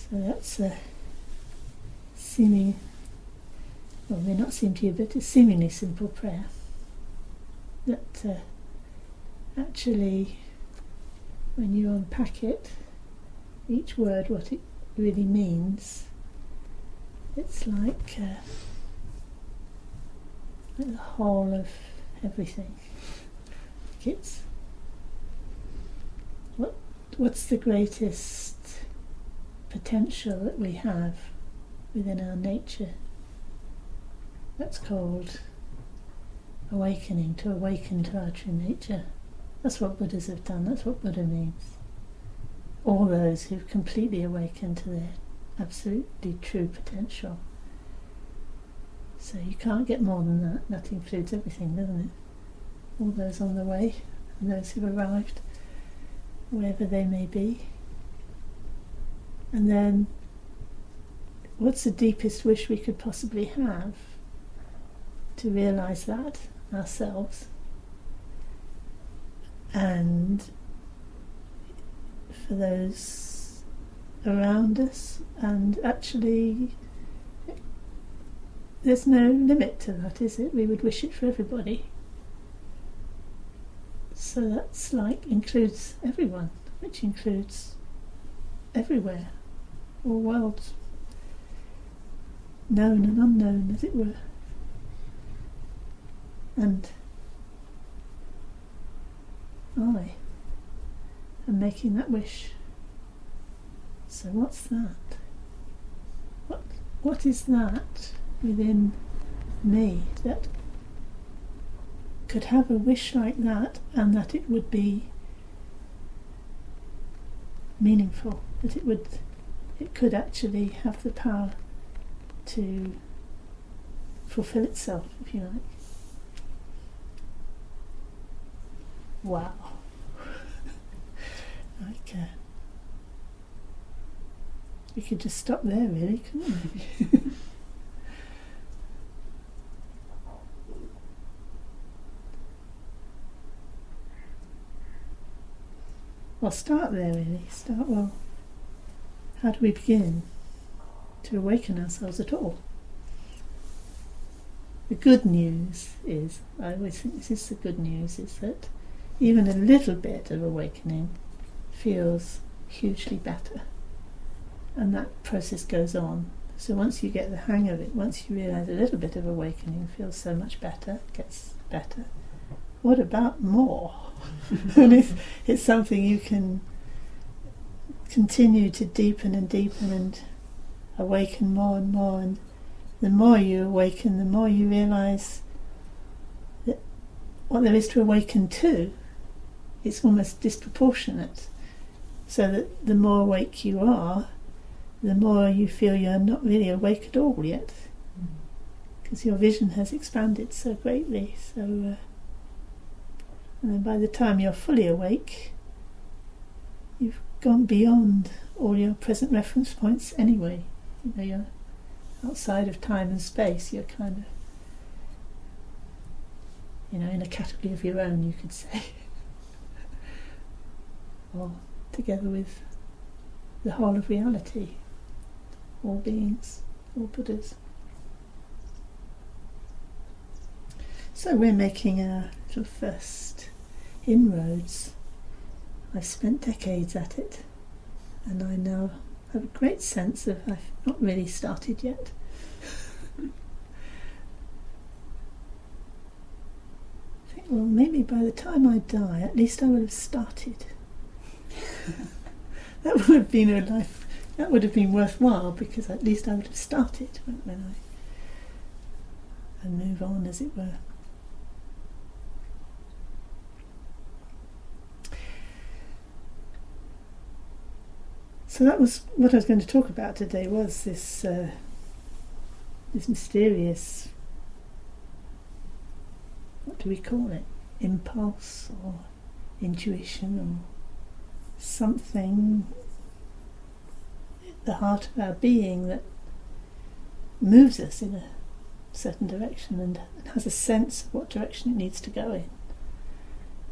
So that's a seeming, well, may not seem to you, but a seemingly simple prayer that actually, when you unpack it, each word, what it really means, it's like the whole of everything. It's what's the greatest potential that we have within our nature? That's called awakening, to awaken to our true nature. That's what Buddhas have done, that's what Buddha means. All those who've completely awakened to their absolutely true potential. So you can't get more than that. That includes everything, doesn't it? All those on the way, and those who've arrived, wherever they may be. And then, what's the deepest wish we could possibly have? To realise that ourselves, and for those around us, and actually there's no limit to that, is it? We would wish it for everybody. So that's like includes everyone, which includes everywhere, all worlds, known and unknown, as it were. And I am making that wish. So what's that? What is that within me that could have a wish like that, and that it would be meaningful, that it could actually have the power to fulfill itself, if you like. Wow. We could just stop there, really, couldn't we? Well, start there, really. Well, how do we begin to awaken ourselves at all? The good news is, I always think this is the good news, is that even a little bit of awakening feels hugely better. And that process goes on. So once you get the hang of it, once you realise a little bit of awakening feels so much better, gets better, what about more? And it's something you can continue to deepen and deepen and awaken more and more. And the more you awaken, the more you realise that what there is to awaken to, it's almost disproportionate. So that the more awake you are, the more you feel you're not really awake at all yet, because your vision has expanded so greatly. So, and then by the time you're fully awake, you've gone beyond all your present reference points anyway. You know, you're outside of time and space. You're kind of, you know, in a category of your own, you could say, or together with the whole of reality. All beings, all Buddhas. So we're making our little first inroads. I've spent decades at it, and I now have a great sense of I've not really started yet. I think, well, maybe by the time I die, at least I will have started. That would have been a life. That would have been worthwhile, because at least I would have started when I move on, as it were. So that was what I was going to talk about today, was this mysterious, what do we call it? Impulse or intuition or something, the heart of our being, that moves us in a certain direction and has a sense of what direction it needs to go in,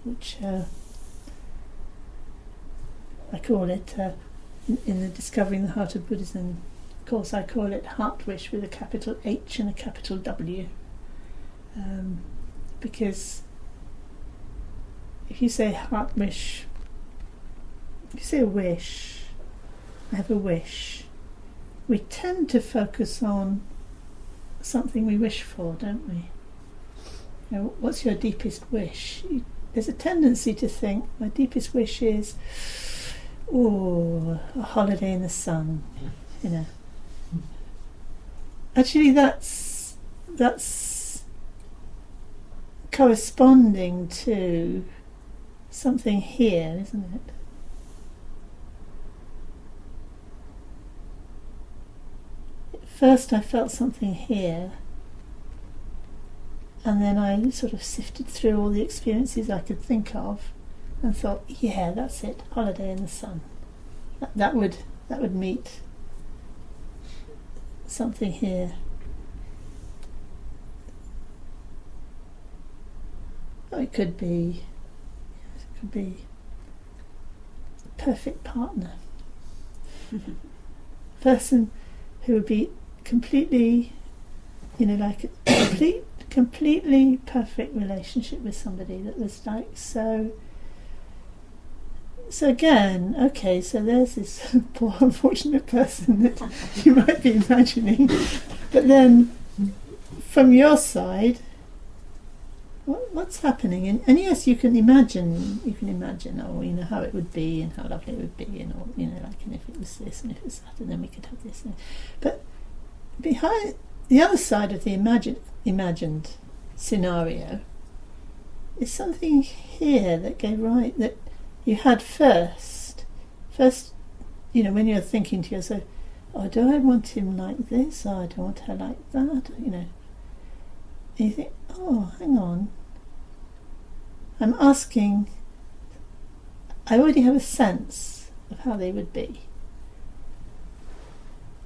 which I call it in the Discovering the Heart of Buddhism course, I call it heart wish with a capital H and a capital W, because if you say heart wish, if you say a wish, I have a wish, we tend to focus on something we wish for, don't we? You know, what's your deepest wish? There's a tendency to think, my deepest wish is, a holiday in the sun, you know. Actually, that's corresponding to something here, isn't it? First I felt something here, and then I sort of sifted through all the experiences I could think of and thought, yeah, that's it, holiday in the sun. That would meet something here. Oh, it could be a perfect partner. Person who would be completely, like a completely perfect relationship with somebody that was like so again, okay, so there's this poor unfortunate person that you might be imagining, but then from your side, what's happening? And yes, you can imagine, how it would be and how lovely it would be, and if it was this and if it was that, and then we could have this. But behind the other side of the imagined scenario is something here that that you had first, when you're thinking to yourself, do I want him like this, or do I want her like that, and you think, hang on, I'm asking, I already have a sense of how they would be,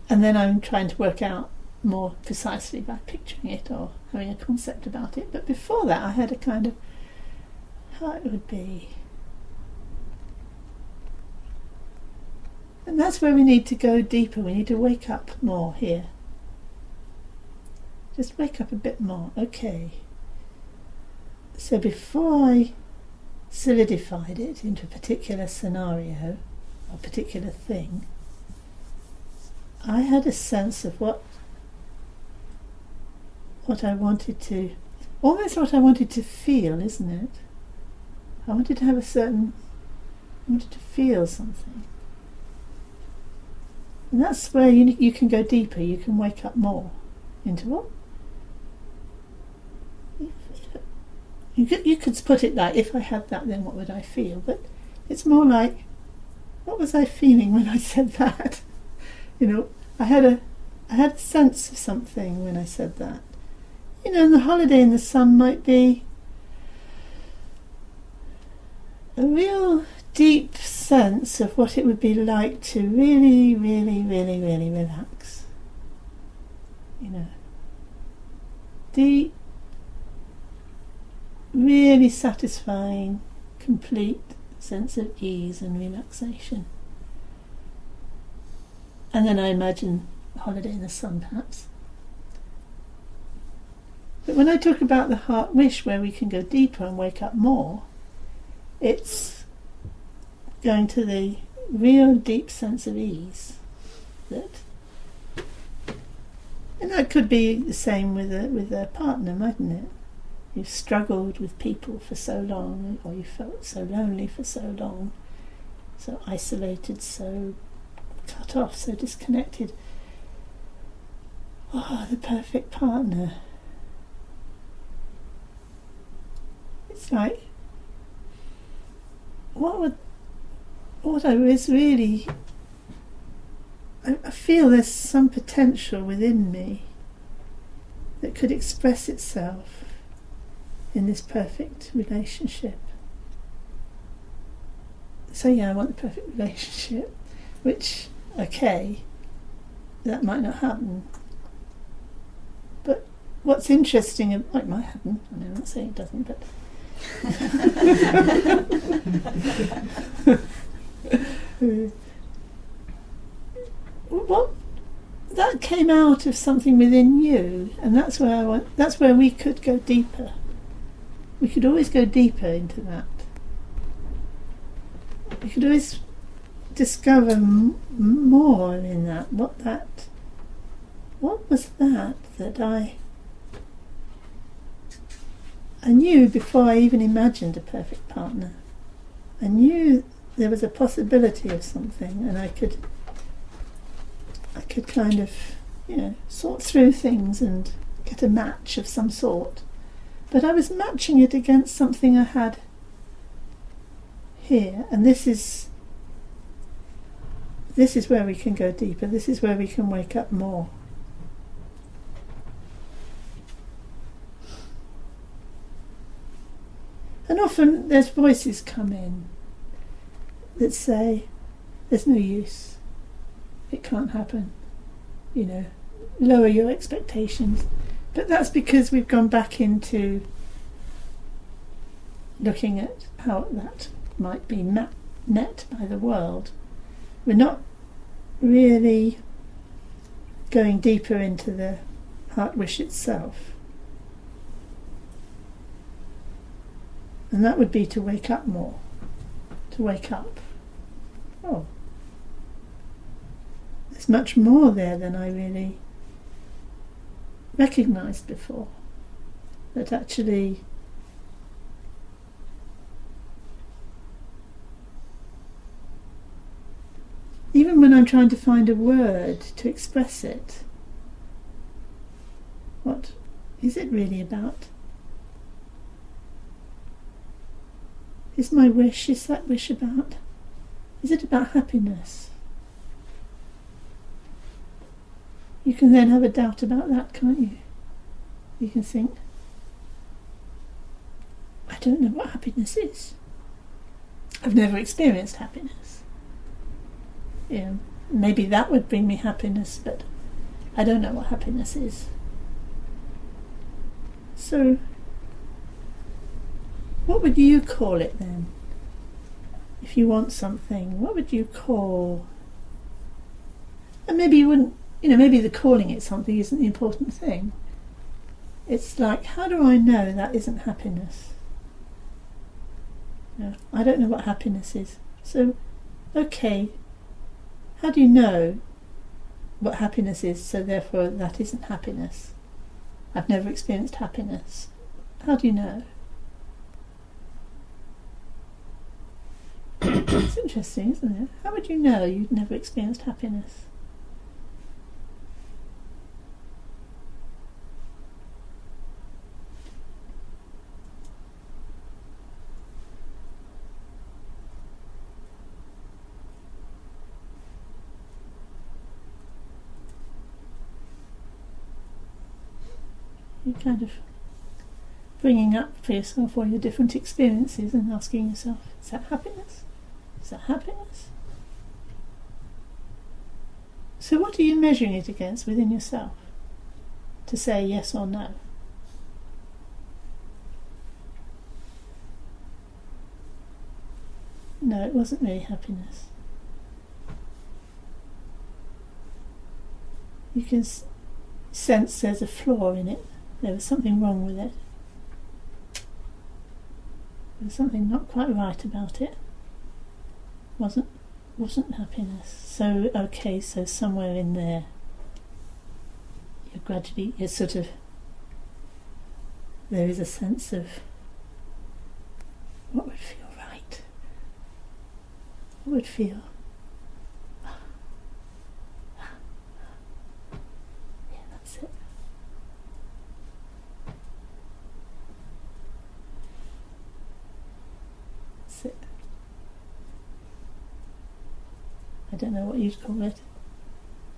and then I'm trying to work out more precisely by picturing it or having a concept about it. But before that I had a kind of how it would be. And that's where we need to go deeper. We need to wake up more here. Just wake up a bit more. Okay. So before I solidified it into a particular scenario, or a particular thing, I had a sense of what I wanted to, almost what I wanted to feel, isn't it? I wanted to have I wanted to feel something. And that's where you can go deeper, you can wake up more into what? You could put it like, if I had that, then what would I feel? But it's more like, what was I feeling when I said that? I had a sense of something when I said that. And the holiday in the sun might be a real deep sense of what it would be like to really, really, really, really relax. Deep, really satisfying, complete sense of ease and relaxation. And then I imagine a holiday in the sun, perhaps. But when I talk about the heart wish, where we can go deeper and wake up more, it's going to the real deep sense of ease. And that could be the same with a partner, mightn't it? You've struggled with people for so long, or you felt so lonely for so long, so isolated, so cut off, so disconnected. The perfect partner. It's like, what I was really, I feel there's some potential within me that could express itself in this perfect relationship. So I want the perfect relationship, which, okay, that might not happen. But what's interesting, it might happen, I'm not saying it doesn't, but what that came out of something within you, and that's where that's where we could go deeper. We could always go deeper into that. We could always discover more in that. What was that I knew before I even imagined a perfect partner. I knew there was a possibility of something, and I could kind of, sort through things and get a match of some sort. But I was matching it against something I had here, and this is where we can go deeper. This is where we can wake up more. And often there's voices come in that say, there's no use, it can't happen, lower your expectations. But that's because we've gone back into looking at how that might be met by the world. We're not really going deeper into the heart wish itself. And that would be to wake up more. To wake up. Oh, there's much more there than I really recognised before. That actually even when I'm trying to find a word to express it, what is it really about? Is my wish, is that wish about? Is it about happiness? You can then have a doubt about that, can't you? You can think, I don't know what happiness is. I've never experienced happiness. Maybe that would bring me happiness, but I don't know what happiness is. So, what would you call it then? If you want something, what would you call? And maybe you wouldn't, maybe the calling it something isn't the important thing. It's like, how do I know that isn't happiness? I don't know what happiness is. So, okay, how do you know what happiness is, so therefore that isn't happiness? I've never experienced happiness. How do you know? It's interesting, isn't it? How would you know you'd never experienced happiness? You're kind of bringing up for yourself all your different experiences and asking yourself, is that happiness? Is that happiness? So what are you measuring it against within yourself to say yes or no? No, it wasn't really happiness. You can sense there's a flaw in it. There was something wrong with it. There was something not quite right about it. Wasn't happiness. So okay, so somewhere in there you're sort of, there is a sense of what would feel right. What would feel that's it. That's it. I don't know what you'd call it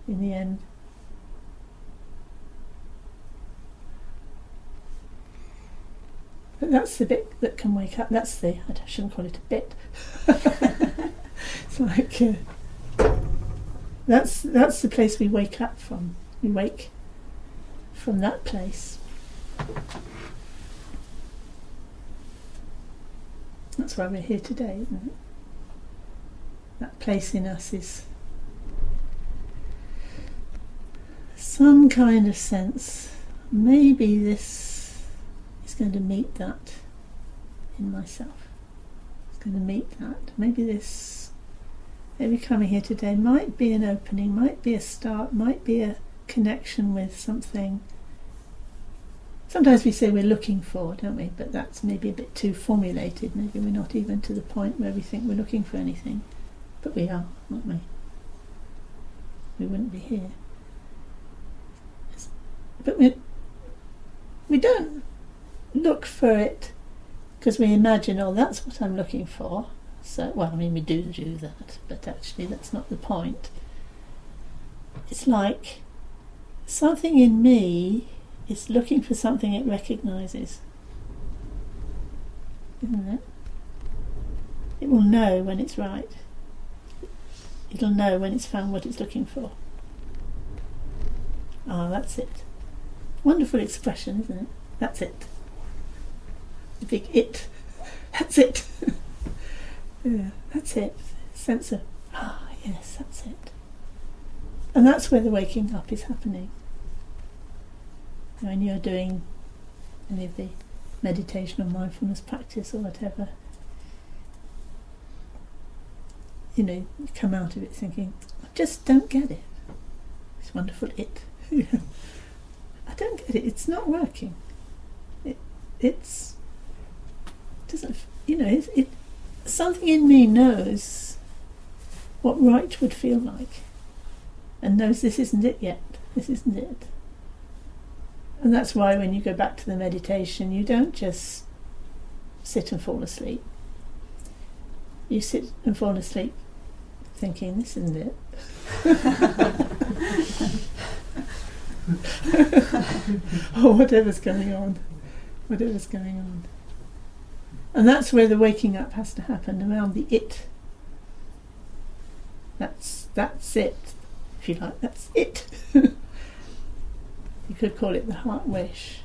in the end. But that's the bit that can wake up. I shouldn't call it a bit. It's like that's the place we wake up from. We wake from that place. That's why we're here today, isn't it? That place in us is some kind of sense, maybe this is going to meet that in myself. It's going to meet that. Maybe coming here today might be an opening, might be a start, might be a connection with something. Sometimes we say we're looking for, don't we? But that's maybe a bit too formulated. Maybe we're not even to the point where we think we're looking for anything. But we are, aren't we? We wouldn't be here. But we don't look for it because we imagine, oh, that's what I'm looking for. So, well, I mean, we do that, but actually that's not the point. It's like something in me is looking for something it recognises, isn't it? It will know when it's right. It'll know when it's found what it's looking for. Ah, that's it. Wonderful expression, isn't it? That's it. The big it. That's it. Yeah, that's it. Sense of, yes, that's it. And that's where the waking up is happening. When you're doing any of the meditation or mindfulness practice or whatever, you come out of it thinking, I just don't get it. It's wonderful it. I don't get it. It's not working. It's doesn't. Something in me knows what right would feel like, and knows this isn't it yet. This isn't it. And that's why when you go back to the meditation, you don't just sit and fall asleep. You sit and fall asleep thinking, this isn't it. Or whatever's going on. And that's where the waking up has to happen, around the it. That's it, if you like, that's it. You could call it the heart wish.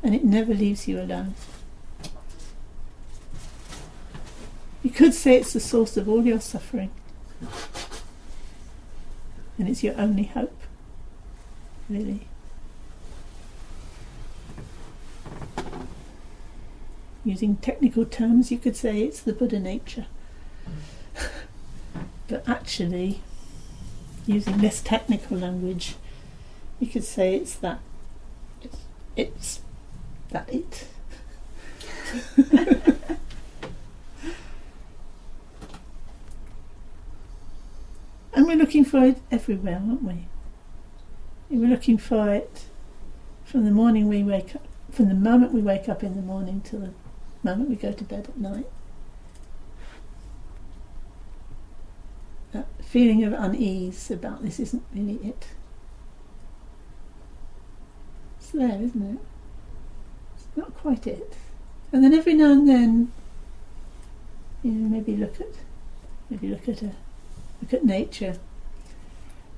And it never leaves you alone. You could say it's the source of all your suffering. And it's your only hope, really. Using technical terms, you could say it's the Buddha nature. But actually, using less technical language, you could say it's that. It's that it. And we're looking for it everywhere, aren't we? We're looking for it from the moment we wake up in the morning till the moment we go to bed at night. That feeling of unease about this isn't really it. It's there, isn't it? It's not quite it. And then every now and then, maybe look at nature,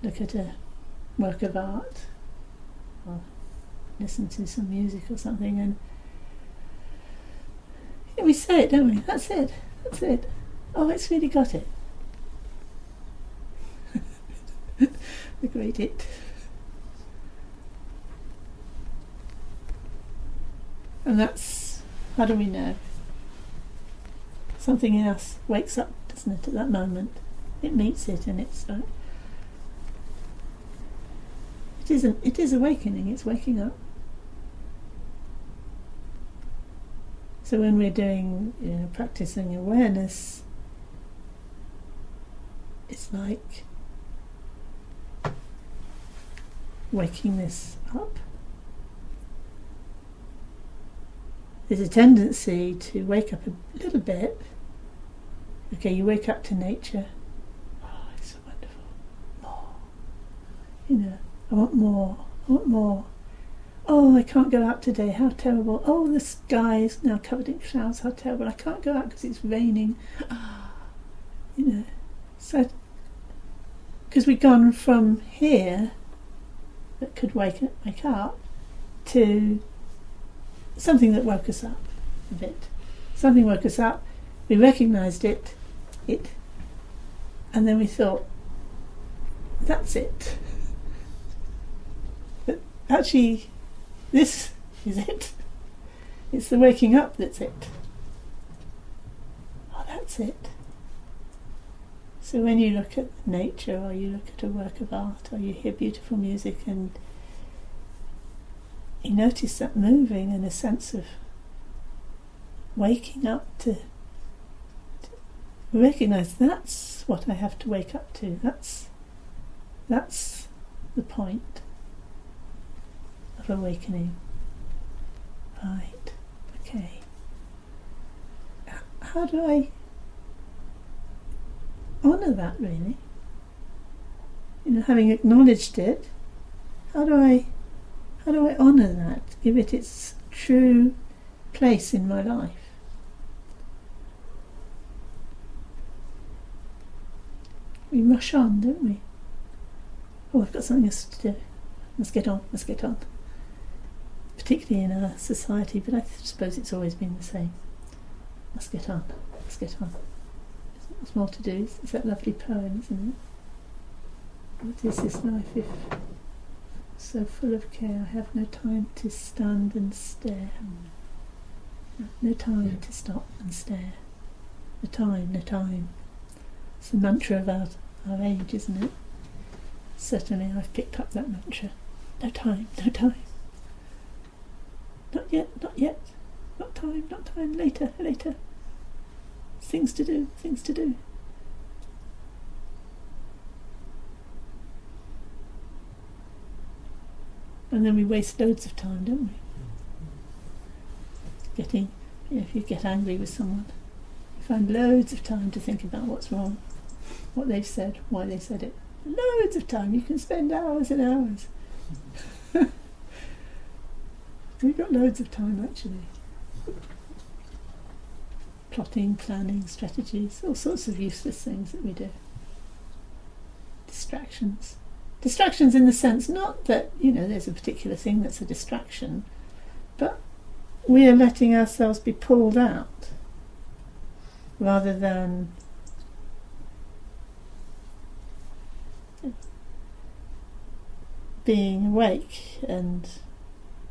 look at a work of art, or listen to some music or something, and we say it, don't we? That's it. Oh, it's really got it. The great it. And that's, how do we know? Something in us wakes up, doesn't it, at that moment. It meets it, and it's like, it is awakening, it's waking up. So when we're doing, practicing awareness, it's like waking this up. There's a tendency to wake up a little bit. Okay, you wake up to nature. Oh, it's so wonderful. More. I want more. Oh, I can't go out today, how terrible. Oh, the sky is now covered in clouds, how terrible. I can't go out because it's raining. So, because we've gone from here, that could wake up, to something that woke us up a bit. Something woke us up, we recognised it, and then we thought, that's it. But actually, this is it. It's the waking up that's it. Oh, that's it. So when you look at nature, or you look at a work of art, or you hear beautiful music, and you notice that moving and a sense of waking up to recognise that's what I have to wake up to. That's the point of awakening. Right. Okay. How do I honour that, really? Having acknowledged it, how do I honour that? Give it its true place in my life? We rush on, don't we? Oh, I've got something else to do. Let's get on. Particularly in our society, but I suppose it's always been the same. Let's get on. There's more to do. It's that lovely poem, isn't it? What is this life if so full of care? I have no time to stand and stare. No time to stop and stare. No time. It's the mantra of our age, isn't it? Certainly I've picked up that mantra. No time. Not yet. Not time, later. Things to do. And then we waste loads of time, don't we? If you get angry with someone, you find loads of time to think about what's wrong, what they've said, why they said it. Loads of time. You can spend hours and hours. We've got loads of time, actually. Plotting, planning, strategies, all sorts of useless things that we do. Distractions. Distractions in the sense, not that, there's a particular thing that's a distraction, but we are letting ourselves be pulled out rather than being awake and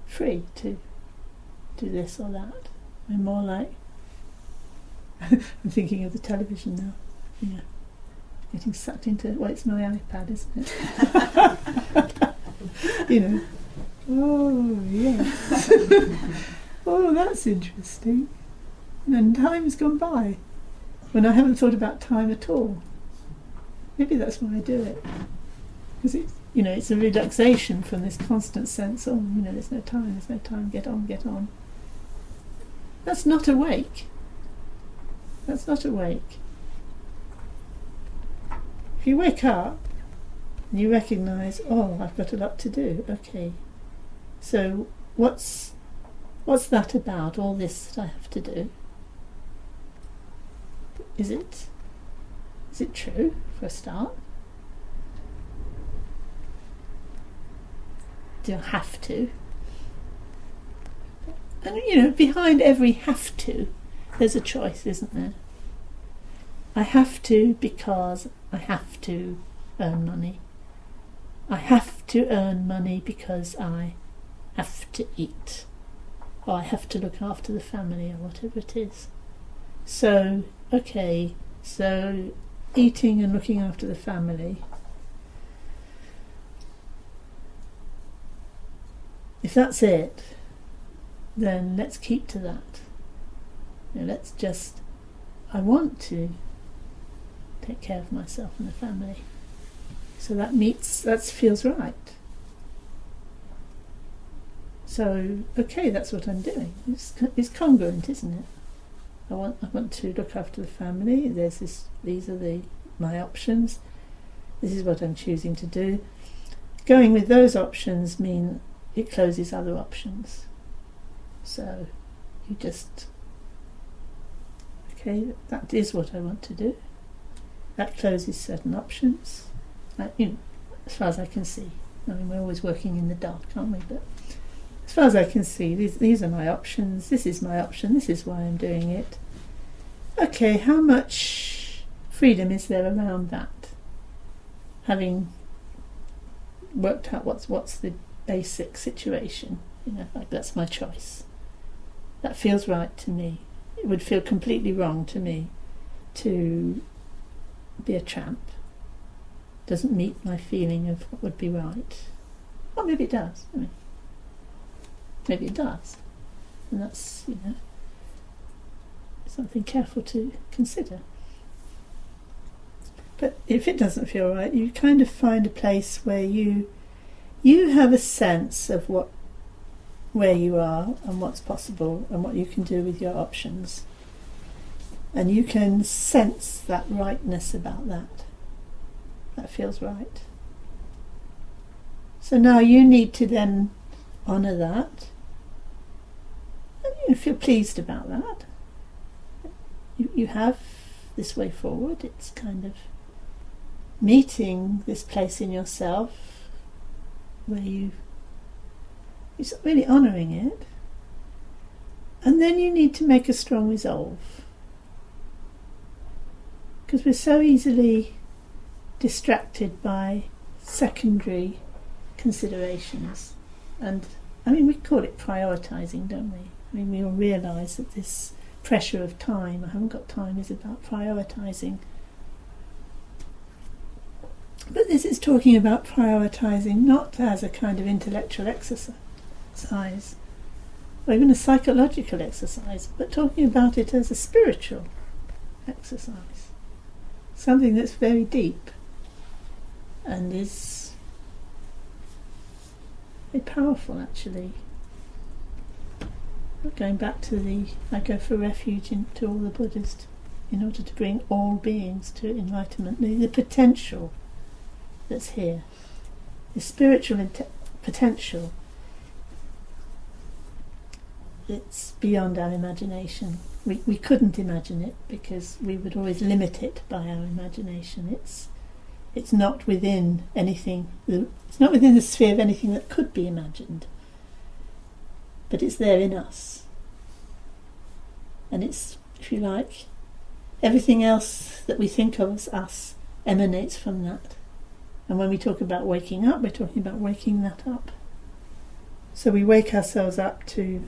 free to do this or that. We're more like I'm thinking of the television now. Getting sucked into it's my iPad, isn't it? Oh yes. Oh, that's interesting. And time's gone by when I haven't thought about time at all. Maybe that's why I do it, because it's a relaxation from this constant sense. There's no time. Get on. That's not awake. If you wake up and you recognise, I've got a lot to do. Okay, so what's that about? All this that I have to do. Is it true for a start? Do I have to? And behind every have to, there's a choice, isn't there? I have to because I have to earn money. I have to earn money because I have to eat, or I have to look after the family, or whatever it is. So eating and looking after the family. If that's it, then let's keep to that. I want to take care of myself and the family. So that feels right. So, that's what I'm doing. It's congruent, isn't it? I want to look after the family. These are my options. This is what I'm choosing to do. Going with those options mean it closes other options. So you just that is what I want to do. That closes certain options. As far as I can see. We're always working in the dark, aren't we? But as far as I can see, these are my options. This is my option. This is why I'm doing it. Okay, how much freedom is there around that? Having worked out what's the basic situation. Like that's my choice. That feels right to me. It would feel completely wrong to me to be a tramp. Doesn't meet my feeling of what would be right. Well, maybe it does. Maybe it does. And that's, something careful to consider. But if it doesn't feel right, you kind of find a place where you have a sense of where you are and what's possible and what you can do with your options. And you can sense that rightness about that. That feels right. So now you need to then honour that and feel pleased about that. You have this way forward. It's kind of meeting this place in yourself where you're really honouring it. And then you need to make a strong resolve. Because we're so easily distracted by secondary considerations. And, we call it prioritising, don't we? We all realise that this pressure of time, I haven't got time, is about prioritising. But this is talking about prioritising not as a kind of intellectual exercise, or even a psychological exercise, but talking about it as a spiritual exercise. Something that's very deep and is very powerful, actually. Going back to I go for refuge into all the Buddhists in order to bring all beings to enlightenment. The potential that's here, the spiritual potential, it's beyond our imagination. We couldn't imagine it because we would always limit it by our imagination. It's not within anything. It's not within the sphere of anything that could be imagined. But it's there in us. And it's, if you like, everything else that we think of as us emanates from that. And when we talk about waking up, we're talking about waking that up. So we wake ourselves up to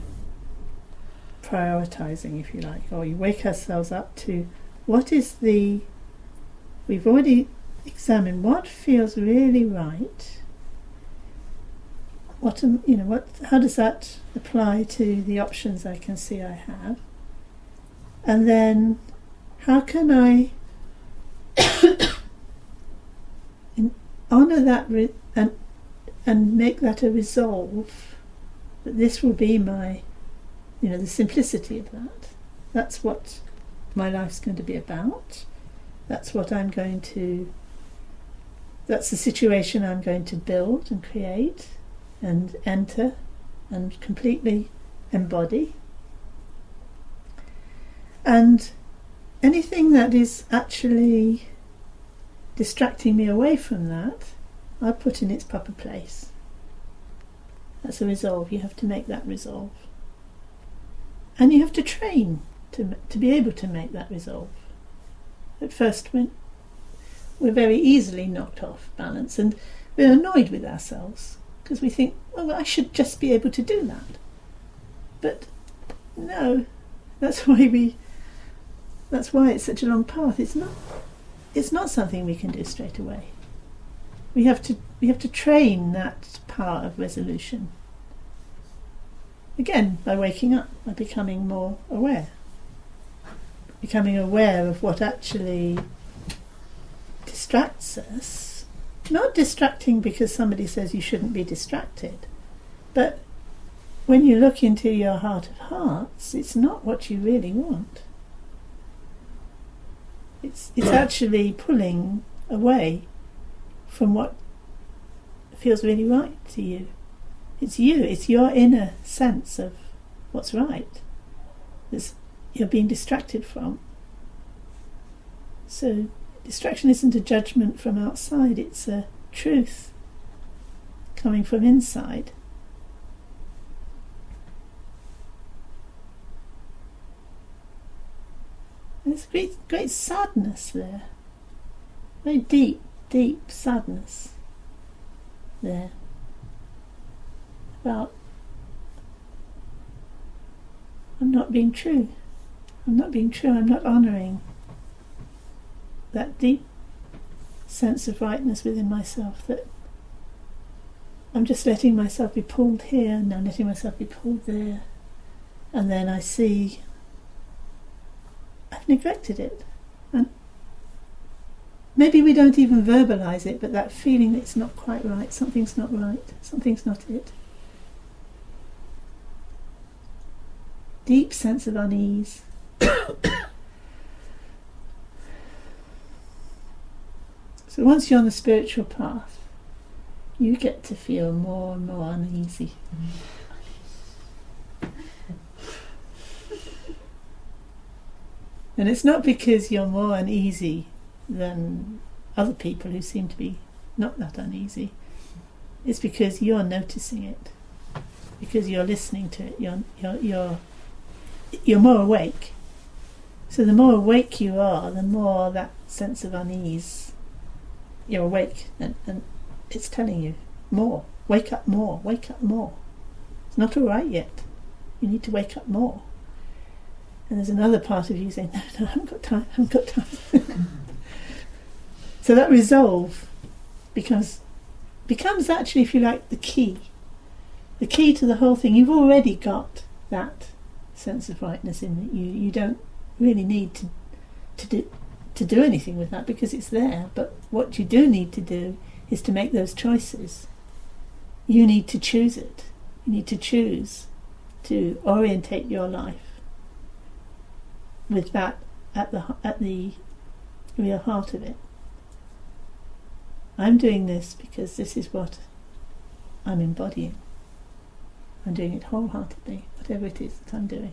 prioritising, if you like, or we wake ourselves up to we've already examined what feels really right. How does that apply to the options I can see I have? And then how can I honour that and make that a resolve that this will be my, the simplicity of that. That's what my life's going to be about. That's what that's the situation I'm going to build and create and enter and completely embody. And anything that is actually distracting me away from that, I put in its proper place. That's a resolve. You have to make that resolve. And you have to train to be able to make that resolve. At first, we're very easily knocked off balance and we're annoyed with ourselves because we think, well, I should just be able to do that. But no, that's why it's such a long path. It's not something we can do straight away. We have to train that part of resolution. Again, by waking up, by becoming more aware. Becoming aware of what actually distracts us. Not distracting because somebody says you shouldn't be distracted, but when you look into your heart of hearts, it's not what you really want. It's actually pulling away from what feels really right to you. It's your inner sense of what's right that you're being distracted from. So distraction isn't a judgment from outside, it's a truth coming from inside. There's great sadness there. Very deep, deep sadness. there about I'm not being true. I'm not being true. I'm not honouring that deep sense of rightness within myself, that I'm just letting myself be pulled here and I'm letting myself be pulled there, and then I see I've neglected it. And maybe we don't even verbalise it, but that feeling that it's not quite right, something's not right, something's not it. Deep sense of unease. So once you're on the spiritual path, you get to feel more and more uneasy. And it's not because you're more uneasy than other people who seem to be not that uneasy. It's because you're noticing it, because you're listening to it. You're more awake. So the more awake you are, the more that sense of unease. You're awake, and it's telling you more. Wake up more. Wake up more. It's not all right yet. You need to wake up more. And there's another part of you saying, no, I haven't got time. So that resolve becomes actually, if you like, the key to the whole thing. You've already got that sense of rightness in it. You don't really need to do anything with that because it's there. But what you do need to do is to make those choices. You need to choose it. You need to choose to orientate your life with that at the real heart of it. I'm doing this because this is what I'm embodying. I'm doing it wholeheartedly, whatever it is that I'm doing.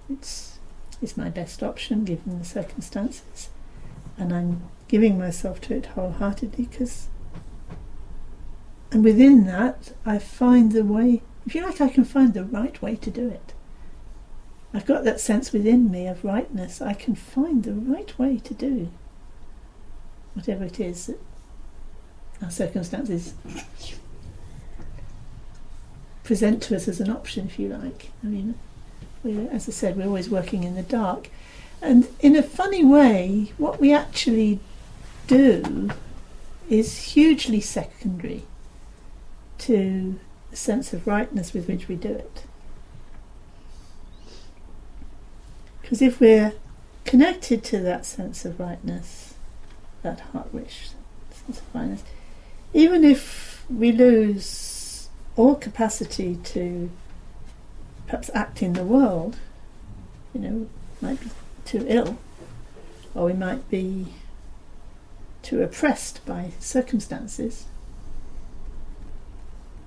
It's my best option given the circumstances, and I'm giving myself to it wholeheartedly and within that I find the way, if you like, I can find the right way to do it. I've got that sense within me of rightness. I can find the right way to do whatever it is that our circumstances present to us as an option, if you like. I mean, as I said, we're always working in the dark. And in a funny way, what we actually do is hugely secondary to the sense of rightness with which we do it. Because if we're connected to that sense of rightness, that heart wish, sense of rightness, even if we lose all capacity to perhaps act in the world, might be too ill, or we might be too oppressed by circumstances,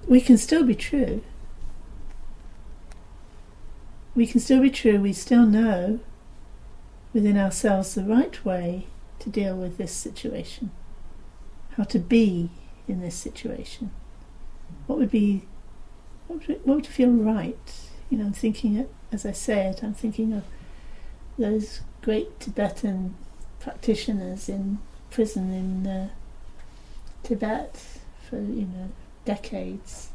we can still be true. We can still be true. We still know within ourselves the right way to deal with this situation, how to be in this situation. What would feel right? I'm thinking, as I say it, I'm thinking of those great Tibetan practitioners in prison in Tibet for decades,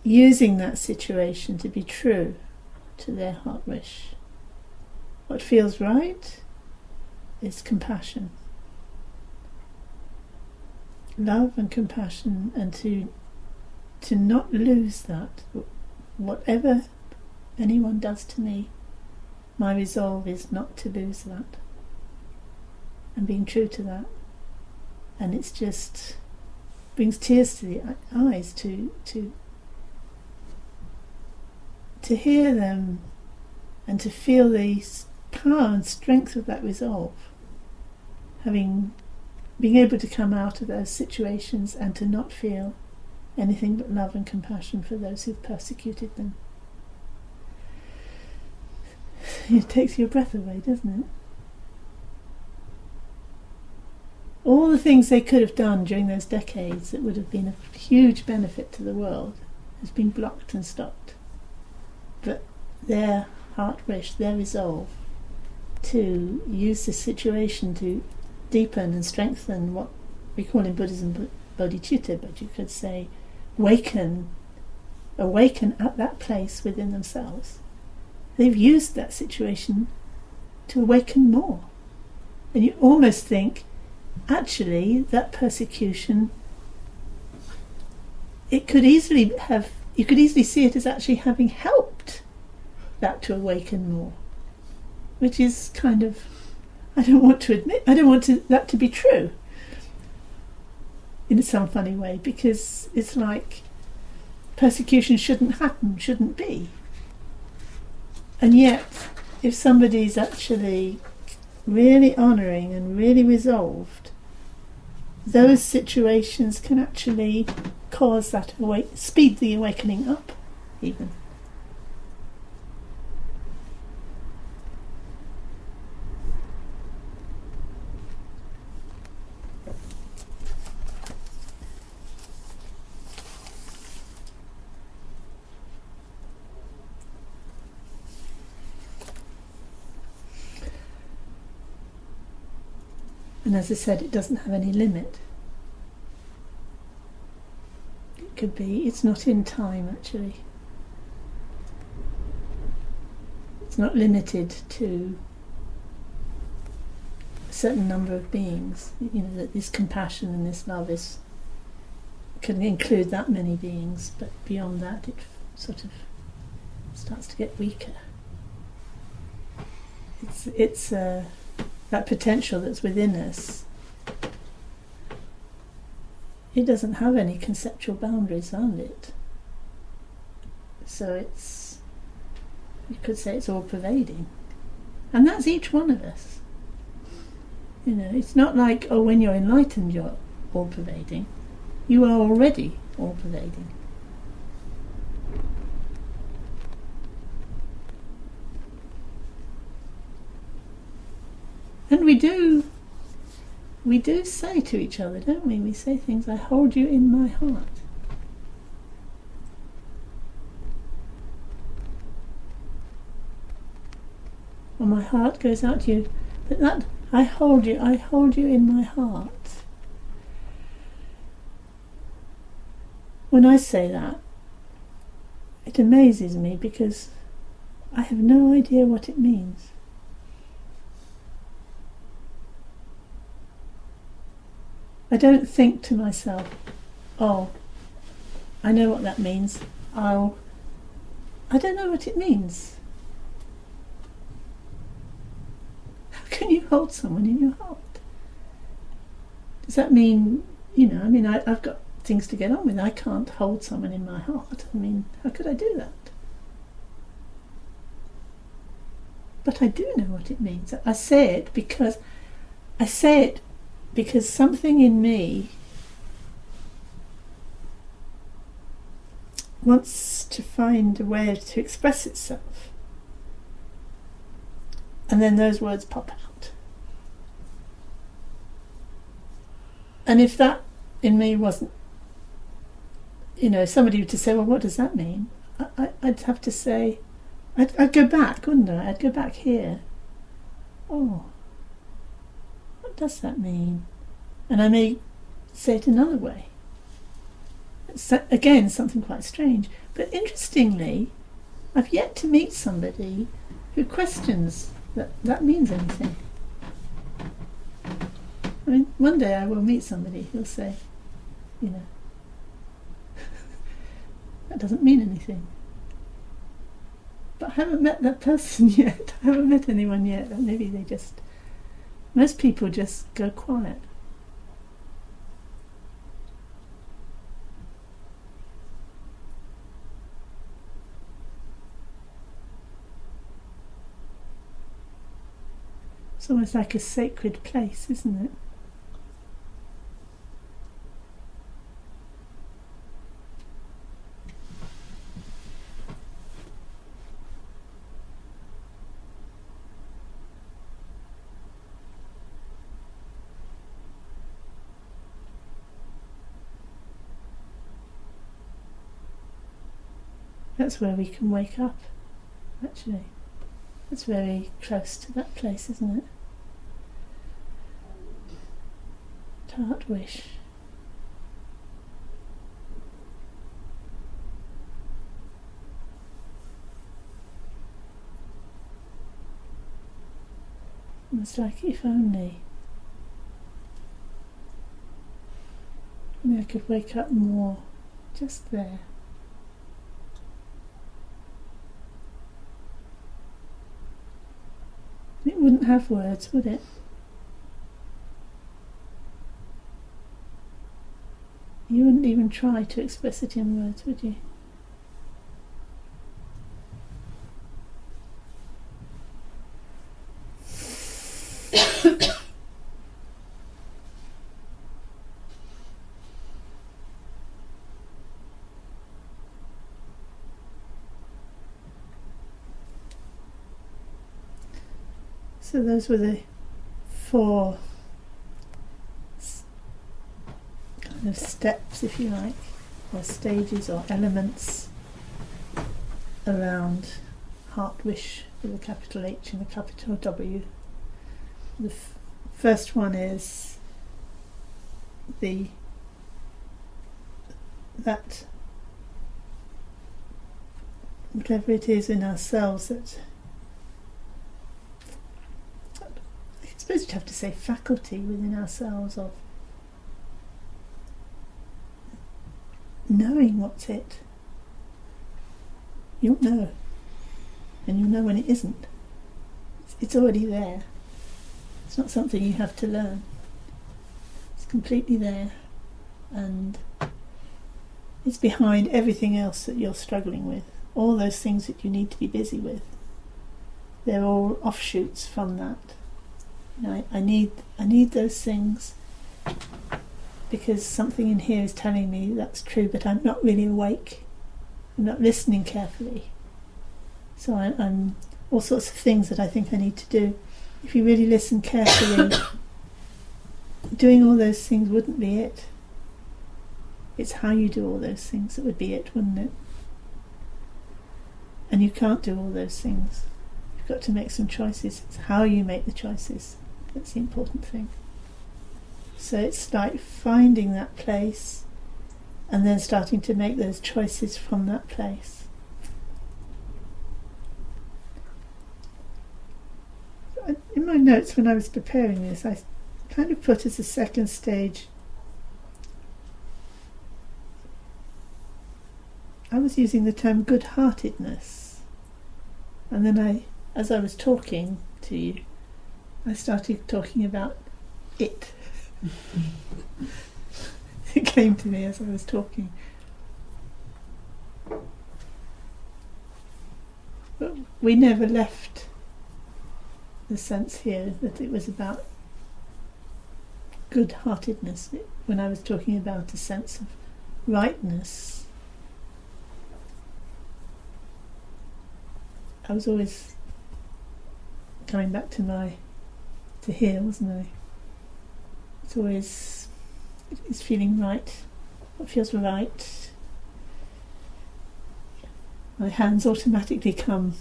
using that situation to be true to their heart wish. What feels right is compassion, love and compassion, and to not lose that. Whatever anyone does to me, my resolve is not to lose that, and being true to that. And it's just brings tears to the eyes to hear them and to feel the power and strength of that resolve, being able to come out of those situations and to not feel anything but love and compassion for those who've persecuted them. It takes your breath away, doesn't it? All the things they could have done during those decades that would have been a huge benefit to the world has been blocked and stopped. But their heart wish, their resolve to use this situation to deepen and strengthen what we call in Buddhism bodhicitta, but you could say awaken at that place within themselves. They've used that situation to awaken more. And you almost think, actually, that persecution, you could easily see it as actually having helped that to awaken more. Which is kind of, I don't want that to be true in some funny way, because it's like persecution shouldn't happen, shouldn't be. And yet, if somebody's actually really honouring and really resolved, those situations can actually cause that speed the awakening up, even. And as I said, it doesn't have any limit. It could be, it's not in time actually. It's not limited to a certain number of beings. You know, that this compassion and this love can include that many beings, but beyond that it sort of starts to get weaker. It's that potential that's within us, it doesn't have any conceptual boundaries around it. So you could say it's all pervading. And that's each one of us. You know, it's not like, oh, when you're enlightened you're all pervading. You are already all pervading. And we do say to each other, don't we? We say things, I hold you in my heart. Or my heart goes out to you. But that, I hold you in my heart. When I say that, it amazes me because I have no idea what it means. I don't think to myself, oh, I know what that means. I don't know what it means. How can you hold someone in your heart? Does that mean, I've got things to get on with. I can't hold someone in my heart. How could I do that? But I do know what it means. I say it because something in me wants to find a way to express itself. And then those words pop out. And if that in me wasn't, somebody were to say, well, what does that mean? I'd have to say, I'd go back, wouldn't I? I'd go back here. Oh, what does that mean? And I may say it another way. It's, again, something quite strange. But interestingly, I've yet to meet somebody who questions that means anything. One day I will meet somebody who'll say, that doesn't mean anything. But I haven't met that person yet. I haven't met anyone yet. Maybe most people just go quiet. It's almost like a sacred place, isn't it? That's where we can wake up, actually. It's very close to that place, isn't it? heart wish. It's like, if only I could wake up more just there. It wouldn't have words, would it? You wouldn't even try to express it in words, would you? So those were the 4 kind of steps, if you like, or stages or elements around heart wish with a capital H and a capital W. The first one is that whatever it is in ourselves that, I suppose you'd have to say, faculty within ourselves of knowing what's it. You'll know, and you'll know when it isn't. It's already there. It's not something you have to learn. It's completely there, and it's behind everything else that you're struggling with. All those things that you need to be busy with, they're all offshoots from that. You know, I need those things because something in here is telling me that's true, but I'm not really awake. I'm not listening carefully. So I'm all sorts of things that I think I need to do. If you really listen carefully, doing all those things wouldn't be it. It's how you do all those things that would be it, wouldn't it? And you can't do all those things. You've got to make some choices. It's how you make the choices that's the important thing. So it's like finding that place and then starting to make those choices from that place. In my notes when I was preparing this, I kind of put as a second stage, I was using the term good-heartedness, and then as I was talking to you, I started talking about it. It came to me as I was talking. But we never left the sense here that it was about good-heartedness. When I was talking about a sense of rightness, I was always coming back to here, wasn't I? It's always, it's feeling right. What feels right? My hands automatically come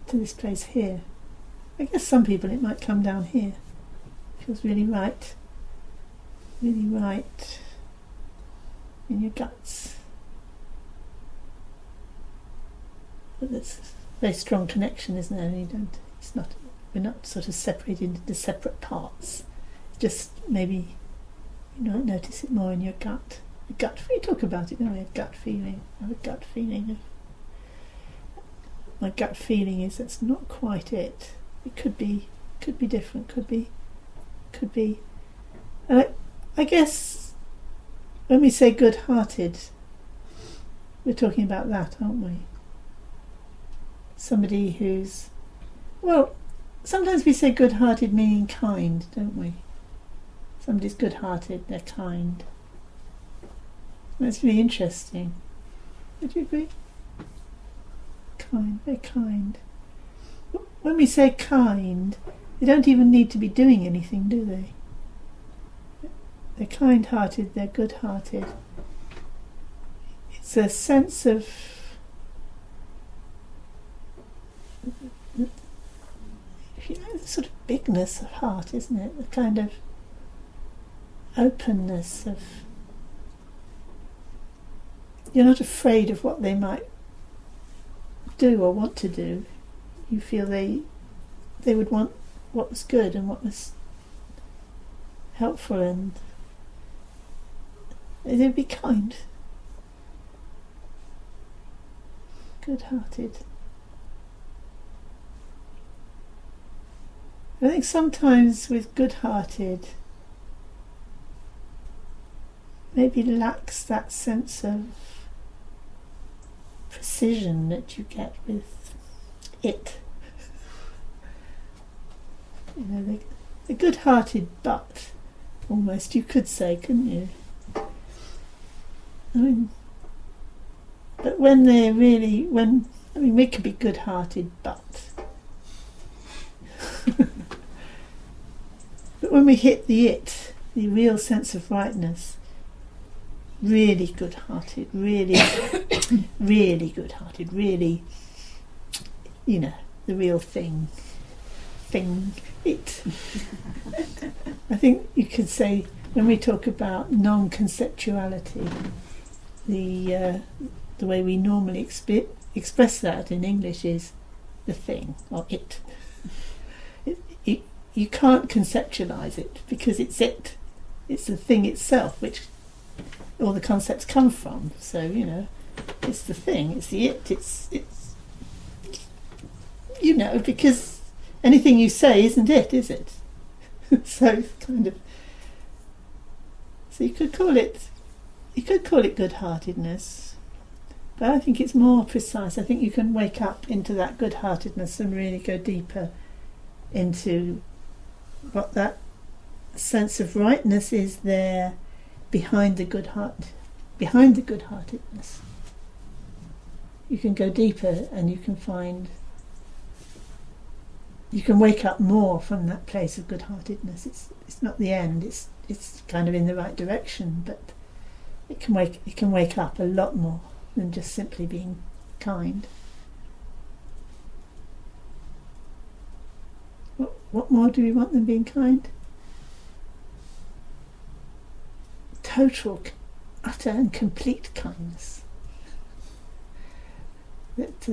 to this place here. I guess some people it might come down here. Feels really right in your guts. But there's a very strong connection, isn't there? We're not sort of separated into separate parts. It's just maybe you might notice it more in your gut. We talk about it, don't we? A gut feeling. I have a gut feeling. My gut feeling is that's not quite it. It could be different. Could be. I guess when we say good-hearted, we're talking about that, aren't we? Somebody who's, well, sometimes we say good-hearted meaning kind, don't we? Somebody's good-hearted, they're kind. That's really interesting. Would you agree? Kind, very kind. When we say kind, they don't even need to be doing anything, do they? They're kind-hearted, they're good-hearted. It's a sense of the sort of bigness of heart, isn't it? The kind of openness of, you're not afraid of what they might do or want to do. You feel they would want what was good and what was helpful, and they'd be kind, good-hearted. I think sometimes with good-hearted maybe lacks that sense of precision that you get with it. You know, the good-hearted but, almost, you could say, couldn't you? I mean, but when they're really, we could be good-hearted but. But when we hit the real sense of rightness, really good-hearted, really, really good-hearted, really, you know, the real thing, it. I think you could say, when we talk about non-conceptuality, the way we normally express that in English is the thing, or it. You can't conceptualize it because it's it. It's the thing itself, which all the concepts come from. So, you know, it's the thing, it's the it, it's you know, because anything you say isn't it, is it? So it's kind of, so you could call it good-heartedness, but I think it's more precise. I think you can wake up into that good-heartedness and really go deeper into what that sense of rightness is there behind the good-heartedness. You can go deeper and you can wake up more from that place of good-heartedness. It's not the end, it's kind of in the right direction, but it can wake up a lot more than just simply being kind. What more do we want than being kind? Total, utter and complete kindness that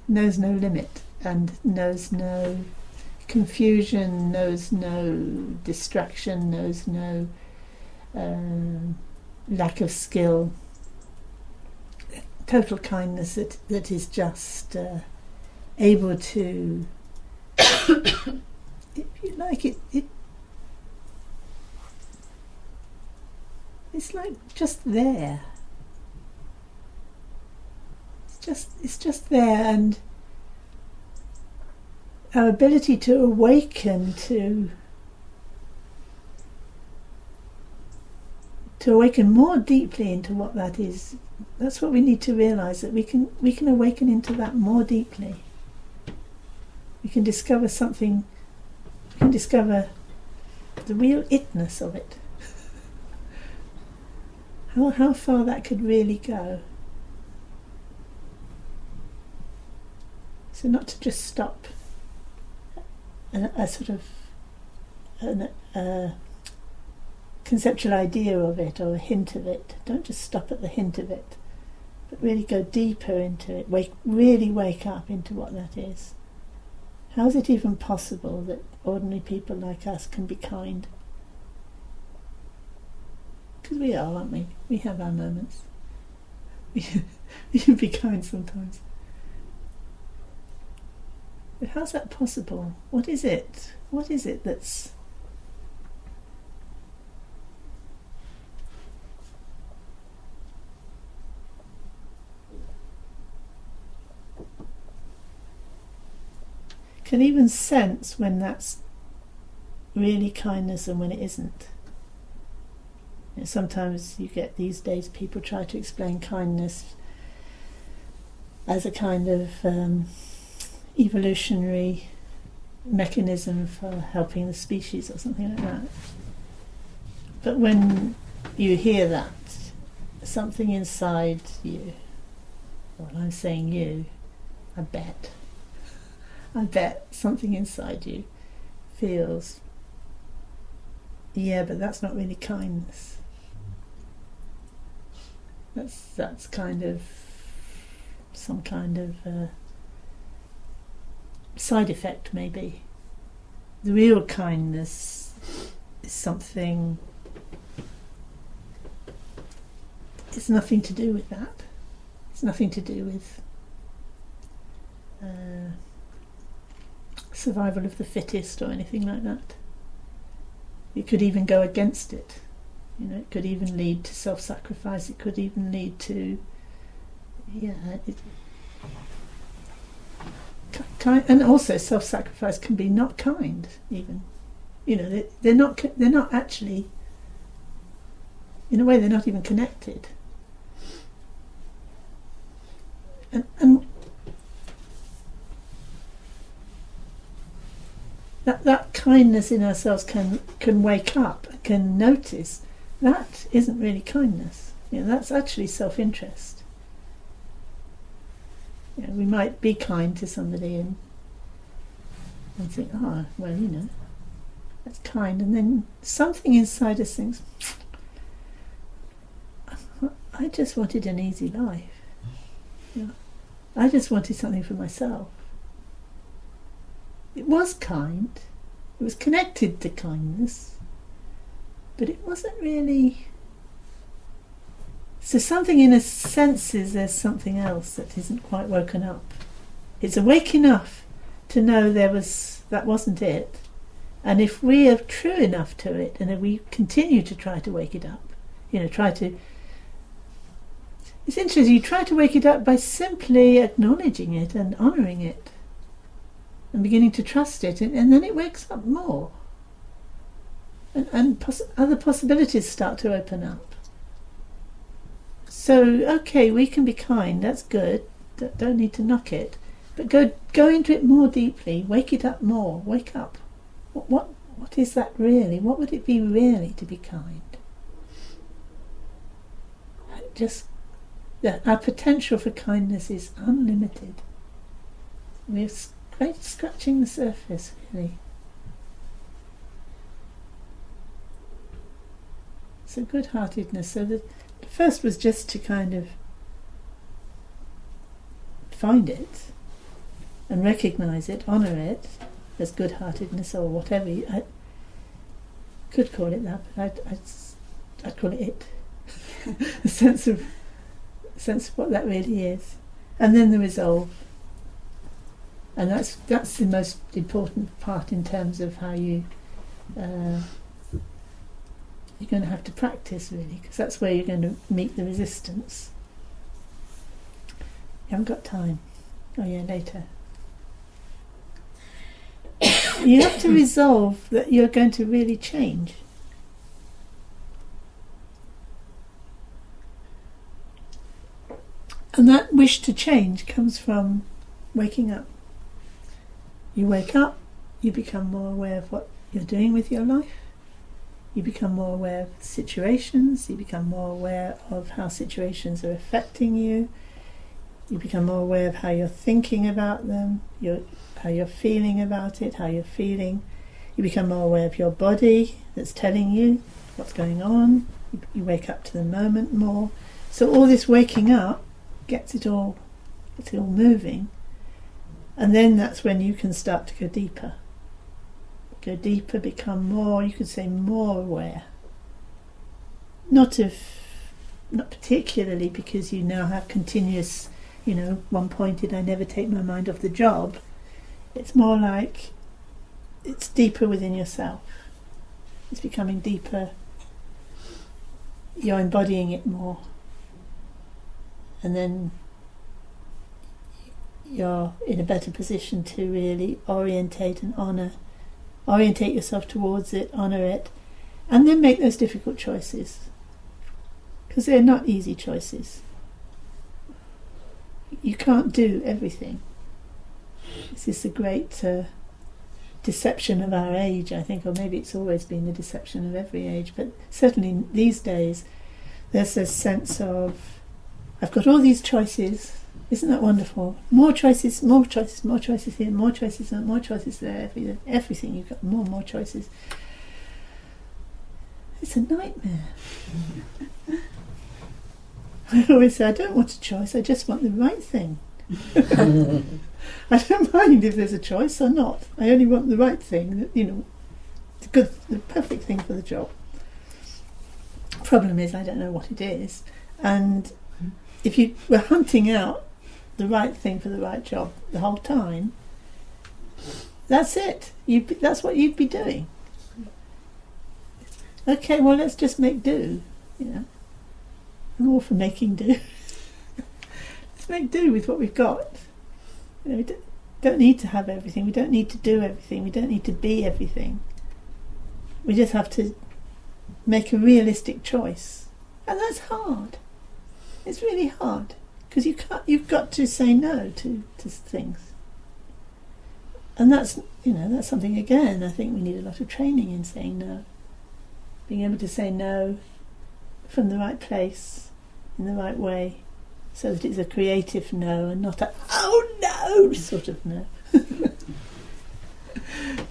knows no limit and knows no confusion, knows no distraction, knows no lack of skill. Total kindness that is just able to, if you like, it's like just there. It's just there, and our ability to awaken to awaken more deeply into what that is. That's what we need to realise, that we can awaken into that more deeply. We can discover something. We can discover the real itness of it. How far that could really go. So not to just stop a sort of a conceptual idea of it or a hint of it. Don't just stop at the hint of it, but really go deeper into it. Really wake up into what that is. How is it even possible that ordinary people like us can be kind? Because we are, aren't we? We have our moments. We can be kind sometimes. But how's that possible? What is it? What is it that's... can even sense when that's really kindness and when it isn't. You know, sometimes you get these days people try to explain kindness as a kind of evolutionary mechanism for helping the species or something like that. But when you hear that, something inside you, well, I'm saying you, I bet something inside you feels yeah, but that's not really kindness. That's kind of some kind of side effect, maybe. The real kindness is something. It's nothing to do with that. It's nothing to do with survival of the fittest or anything like that. It could even go against it. It could even lead to self-sacrifice. It could even lead to, and also self-sacrifice can be not kind. Even, they're not actually. In a way, they're not even connected. And that kindness in ourselves can wake up, can notice that isn't really kindness. That's actually self-interest. We might be kind to somebody and think, that's kind, and then something inside us thinks, I just wanted an easy life. I just wanted something for myself. It was kind. It was connected to kindness. But it wasn't really. So something in us senses there's something else that isn't quite woken up. It's awake enough to know that wasn't it. And if we are true enough to it, and if we continue to try to wake it up, it's interesting, you try to wake it up by simply acknowledging it and honouring it and beginning to trust it, and then it wakes up more. And other possibilities start to open up. So, okay, we can be kind, that's good, don't need to knock it, but go into it more deeply, wake it up more, wake up. What is that really? What would it be really to be kind? Our potential for kindness is unlimited. We're scratching the surface, really. So good-heartedness. So the first was just to kind of find it and recognise it, honour it as good-heartedness or whatever. I could call it that, but I'd call it it. A sense of what that really is, and then the resolve, and that's the most important part in terms of how you're going to have to practice, really, because that's where you're going to meet the resistance. You haven't got time. Oh yeah, later. You have to resolve that you're going to really change. And that wish to change comes from waking up. You wake up, you become more aware of what you're doing with your life. You become more aware of situations. You become more aware of how situations are affecting you. You become more aware of how you're thinking about them, how you're feeling about it, how you're feeling. You become more aware of your body that's telling you what's going on. You wake up to the moment more. So all this waking up gets it all moving, and then that's when you can start to go deeper, become more, you could say, more aware. Not particularly because you now have continuous, one pointed, I never take my mind off the job. It's more like it's deeper within yourself. It's becoming deeper. You're embodying it more. And then you're in a better position to really orientate yourself towards it, honour it, and then make those difficult choices. Because they're not easy choices. You can't do everything. This is the great deception of our age, I think, or maybe it's always been the deception of every age, but certainly these days there's a sense of, I've got all these choices, isn't that wonderful? More choices here, more choices there, more choices there, everything, you've got more choices. It's a nightmare. I always say, I don't want a choice, I just want the right thing. I don't mind if there's a choice or not. I only want the right thing, the perfect thing for the job. Problem is, I don't know what it is. And if you were hunting out the right thing for the right job the whole time, that's it. That's what you'd be doing. Okay, well, let's just make do. I'm all for making do. Let's make do with what we've got. We don't need to have everything. We don't need to do everything. We don't need to be everything. We just have to make a realistic choice, and that's hard. It's really hard because you've got to say no to things, and that's something, again, I think we need a lot of training in saying no, being able to say no from the right place in the right way, so that it's a creative no and not a oh no sort of no.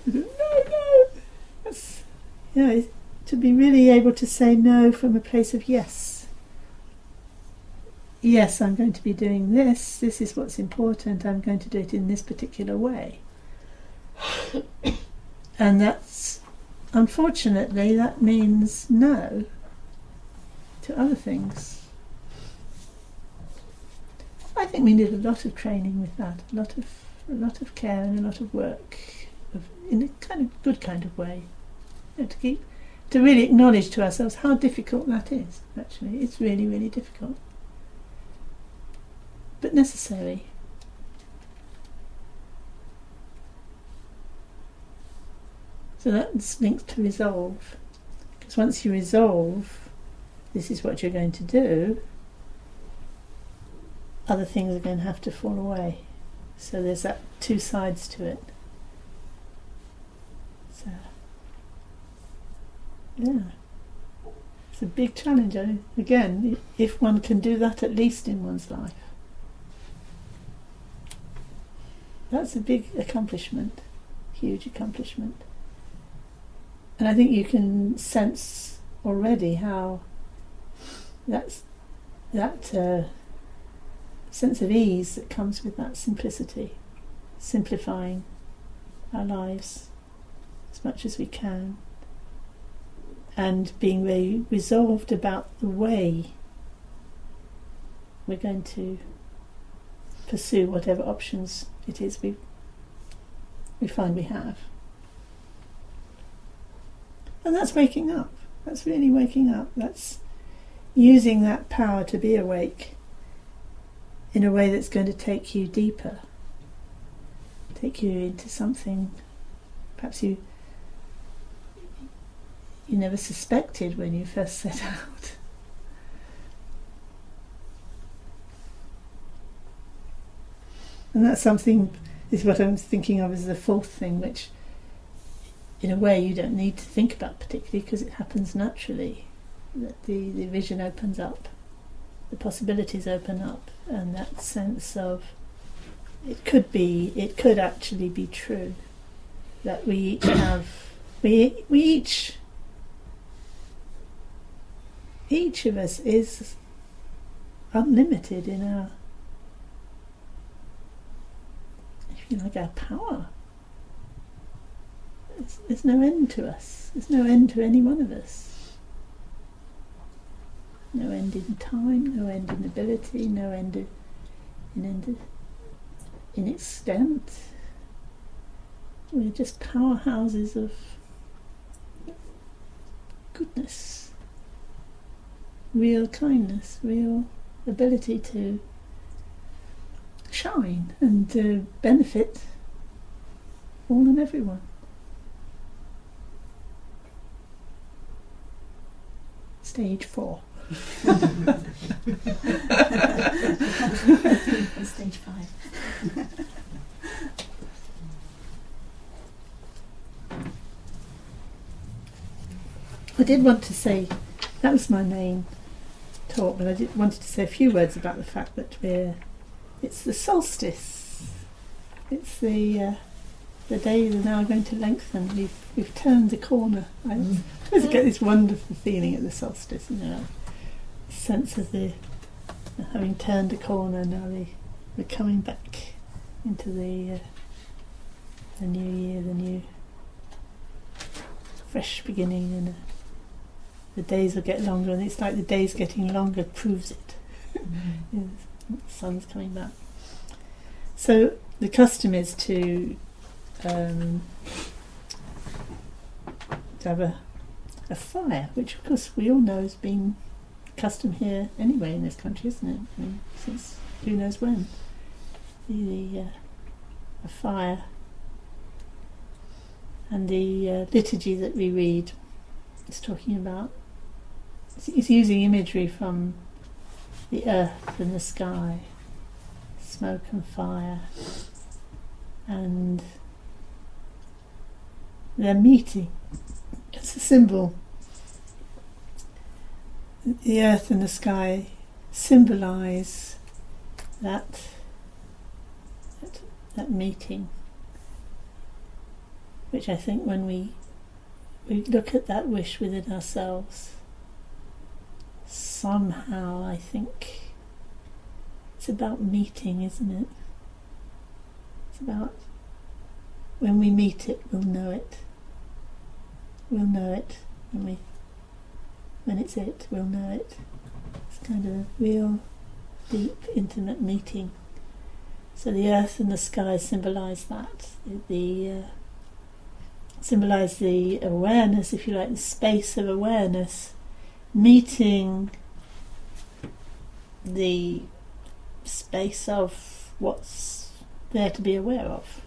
No. That's, to be really able to say no from a place of yes. Yes, I'm going to be doing this. This is what's important. I'm going to do it in this particular way. And that's, unfortunately, that means no to other things. I think we need a lot of training with that, a lot of care and a lot of work, in a kind of good kind of way, to really acknowledge to ourselves how difficult that is. Actually, it's really, really difficult, but necessary. So that's linked to resolve, because once you resolve, this is what you're going to do, other things are going to have to fall away. So there's that two sides to it. So, yeah, it's a big challenge. Again, if one can do that at least in one's life, that's a big accomplishment, huge accomplishment. And I think you can sense already how that sense of ease that comes with that simplicity, simplifying our lives as much as we can, and being very resolved about the way we're going to pursue whatever options it is we find we have. And that's waking up. That's really waking up. That's using that power to be awake in a way that's going to take you deeper, take you into something perhaps you never suspected when you first set out. And that's something, is what I'm thinking of as the fourth thing, which in a way you don't need to think about particularly, because it happens naturally, that the vision opens up, the possibilities open up, and that sense of it could actually be true that we each have, each of us is unlimited in our, if you like, our power. There's no end to us. There's no end to any one of us. No end in time, no end in ability, no end in extent. We're just powerhouses of goodness, real kindness, real ability to shine and to benefit all and everyone. Stage 4. Stage 5. I did want to say, that was my main talk, but I wanted to say a few words about the fact that it's the solstice. It's the the days are now going to lengthen. We've turned the corner. I just get this wonderful feeling at the solstice, sense of the having turned a corner. Now we're coming back into the new year, the new fresh beginning, and the days will get longer, and it's like the days getting longer proves it. The sun's coming back. So the custom is to have a fire, which of course we all know has been custom here anyway in this country, isn't it? I mean, since who knows when. A fire. And the liturgy that we read is talking about, it's using imagery from the earth and the sky, smoke and fire, and their meeting. It's a symbol. The earth and the sky symbolise that meeting, which I think when we look at that wish within ourselves, somehow I think it's about meeting, isn't it? It's about when we meet it, we'll know it. We'll know it when it's it, we'll know it. It's kind of a real deep, intimate meeting. So the earth and the sky symbolise that. Symbolise the awareness, if you like, the space of awareness, meeting the space of what's there to be aware of.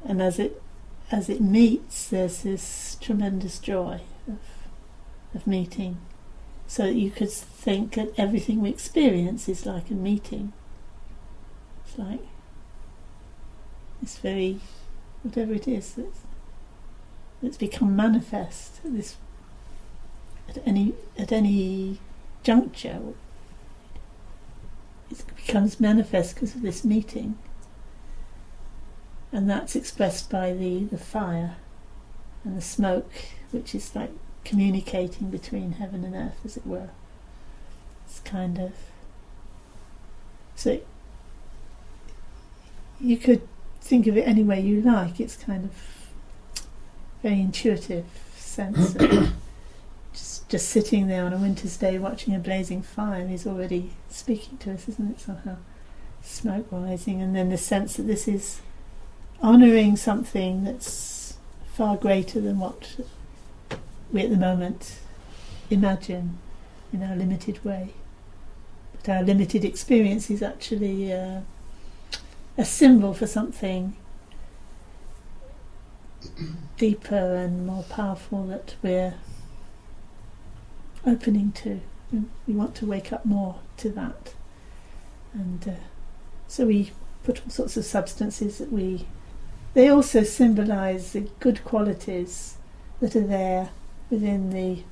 And as it meets, there's this tremendous joy of meeting. So that you could think that everything we experience is like a meeting. It's like this very, whatever it is, that's become manifest at any juncture. It becomes manifest because of this meeting. And that's expressed by the fire and the smoke, which is like communicating between heaven and earth, as it were. It's kind of... So you could think of it any way you like. It's kind of very intuitive sense of just sitting there on a winter's day watching a blazing fire is already speaking to us, isn't it, somehow? Smoke rising, and then the sense that this is honouring something that's far greater than what we at the moment imagine in our limited way. But our limited experience is actually a symbol for something deeper and more powerful that we're opening to. We want to wake up more to that. And so we put all sorts of substances that they also symbolise the good qualities that are there within the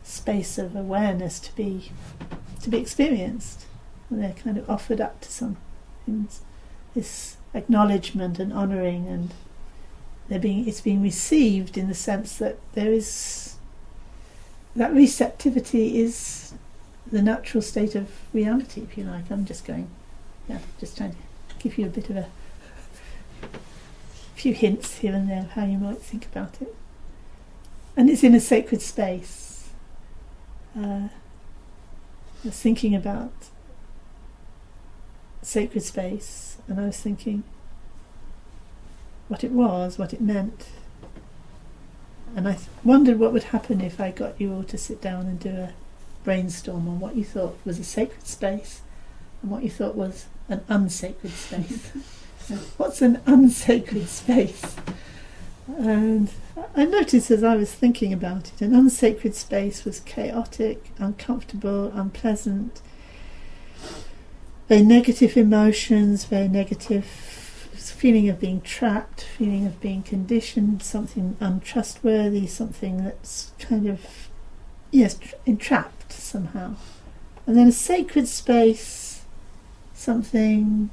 space of awareness to be experienced. And they're kind of offered up to some in this acknowledgement and honouring, and it's being received in the sense that there is that receptivity is the natural state of reality, if you like. I'm just trying to give you a bit of a few hints here and there of how you might think about it. And it's in a sacred space. I was thinking about sacred space, and I was thinking what it was, what it meant. And I wondered what would happen if I got you all to sit down and do a brainstorm on what you thought was a sacred space and what you thought was an unsacred space. What's an unsacred space? And I noticed as I was thinking about it, an unsacred space was chaotic, uncomfortable, unpleasant, very negative emotions, very negative feeling of being trapped, feeling of being conditioned, something untrustworthy, something that's kind of, entrapped somehow. And then a sacred space, something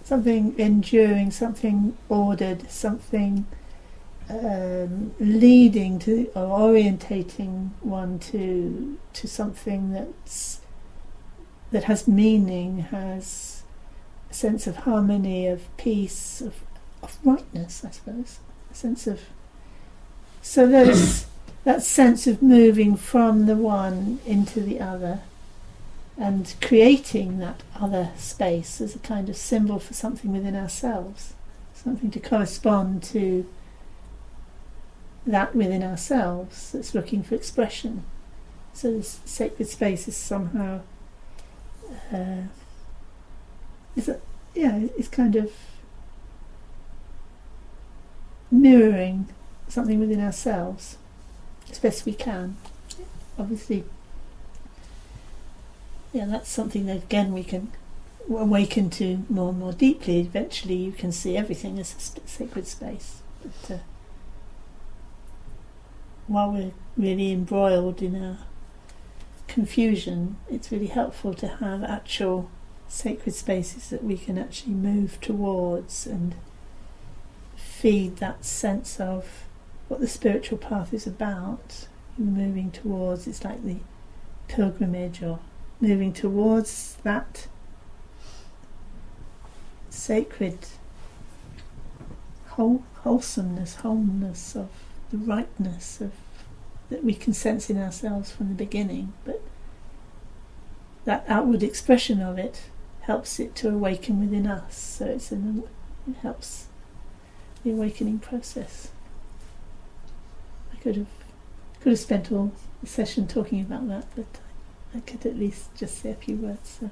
something enduring, something ordered, something leading to or orientating one to something that has meaning, has a sense of harmony, of peace, of rightness, I suppose. A sense of, so there's that sense of moving from the one into the other and creating that other space as a kind of symbol for something within ourselves, something to correspond to that within ourselves that's looking for expression. So this sacred space is somehow it's kind of mirroring something within ourselves as best we can. Obviously, that's something that again we can awaken to more and more deeply. Eventually you can see everything as a sacred space. But while we're really embroiled in our confusion, it's really helpful to have actual sacred spaces that we can actually move towards and feed that sense of what the spiritual path is about. Moving towards, it's like the pilgrimage, or moving towards that sacred wholesomeness, wholeness of the rightness of that we can sense in ourselves from the beginning, but that outward expression of it helps it to awaken within us. So it helps the awakening process. I could have spent all the session talking about that, but I could at least just say a few words. So